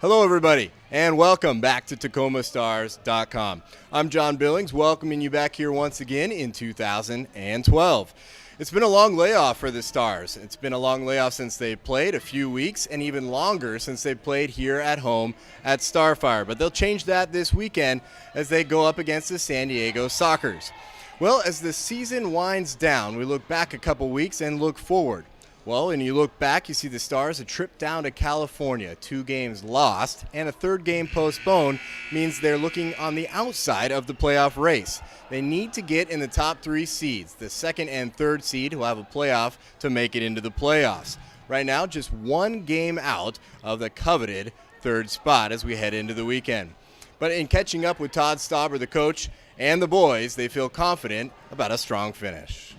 Hello, everybody, and welcome back to TacomaStars.com. I'm John Billings, welcoming you back here once again in 2012. It's been a long layoff for the Stars. It's been a long layoff since they played, a few weeks, and even longer since they played here at home at Starfire. But they'll change that this weekend as they go up against the San Diego Sockers. Well, as the season winds down, we look back a couple weeks and look forward. Well, when you look back, you see the Stars, a trip down to California, 2 games lost, and a 3rd game postponed means they're looking on the outside of the playoff race. They need to get in the top 3 seeds, the 2nd and 3rd seed who have a playoff to make it into the playoffs. Right now, just 1 game out of the coveted 3rd spot as we head into the weekend. But in catching up with Todd Stauber, the coach, and the boys, they feel confident about a strong finish.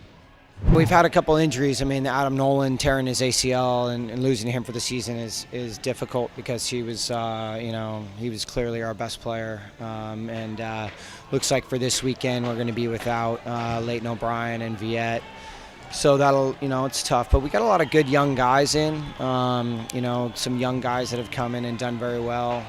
We've had a couple injuries. I mean, Adam Nolan tearing his ACL and losing him for the season is difficult because he was, he was clearly our best player. Looks like for this weekend we're going to be without Leighton O'Brien and Viette. So that'll, it's tough. But we got a lot of good young guys in, some young guys that have come in and done very well.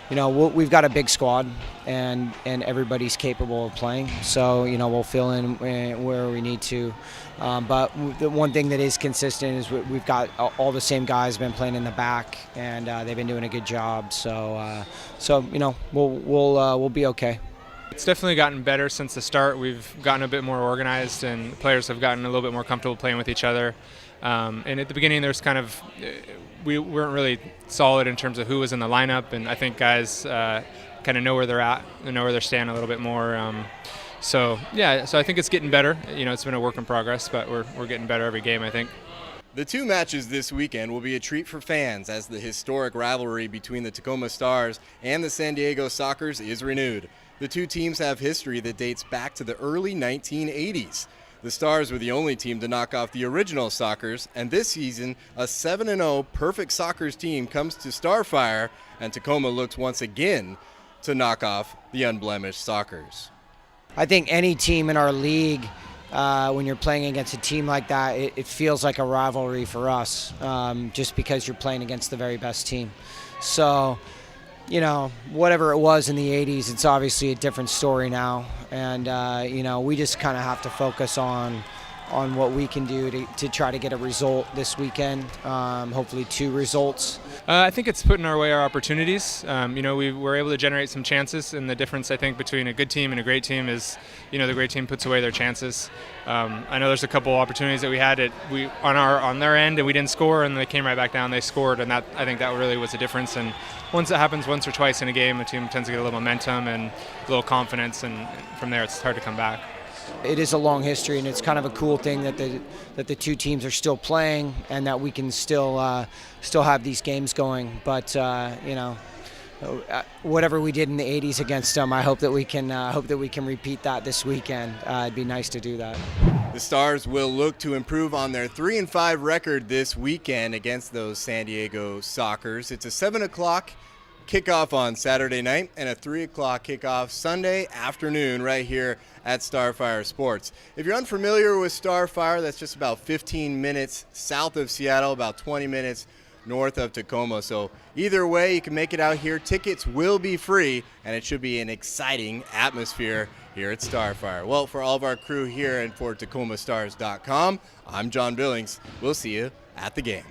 We've got a big squad, and everybody's capable of playing. So, we'll fill in where we need to. But the one thing that is consistent is we've got all the same guys been playing in the back, and they've been doing a good job. We'll be okay. It's definitely gotten better since the start. We've gotten a bit more organized, and players have gotten a little bit more comfortable playing with each other. And at the beginning, there's we weren't really solid in terms of who was in the lineup, and I think guys kind of know where they're at and know where they're standing a little bit more. So I think it's getting better. It's been a work in progress, but we're getting better every game, I think. The 2 matches this weekend will be a treat for fans as the historic rivalry between the Tacoma Stars and the San Diego Sockers is renewed. The 2 teams have history that dates back to the early 1980s. The Stars were the only team to knock off the original Sockers, and this season, a 7-0 perfect Sockers team comes to Starfire, and Tacoma looks once again to knock off the unblemished Sockers. I think any team in our league, when you're playing against a team like that, it feels like a rivalry for us, just because you're playing against the very best team. So, whatever it was in the 80s, it's obviously a different story now. And, we just kind of have to focus on what we can do to try to get a result this weekend, hopefully 2 results. I think it's putting our way our opportunities. We were able to generate some chances, and the difference, I think, between a good team and a great team is, the great team puts away their chances. I know there's a couple opportunities that we had on their end, and we didn't score, and they came right back down. They scored, and I think that really was the difference. And once it happens once or twice in a game, a team tends to get a little momentum and a little confidence, and from there it's hard to come back. It is a long history, and it's kind of a cool thing that the 2 teams are still playing, and that we can still have these games going. But whatever we did in the 80s against them, I hope that we can repeat that this weekend. It'd be nice to do that. The Stars will look to improve on their 3-5 record this weekend against those San Diego Sockers. It's a 7 o'clock kickoff on Saturday night and a 3 o'clock kickoff Sunday afternoon right here at Starfire Sports. If you're unfamiliar with Starfire, that's just about 15 minutes south of Seattle, about 20 minutes north of Tacoma. So either way, you can make it out here. Tickets will be free, and it should be an exciting atmosphere here at Starfire. Well, for all of our crew here and for TacomaStars.com, I'm John Billings. We'll see you at the game.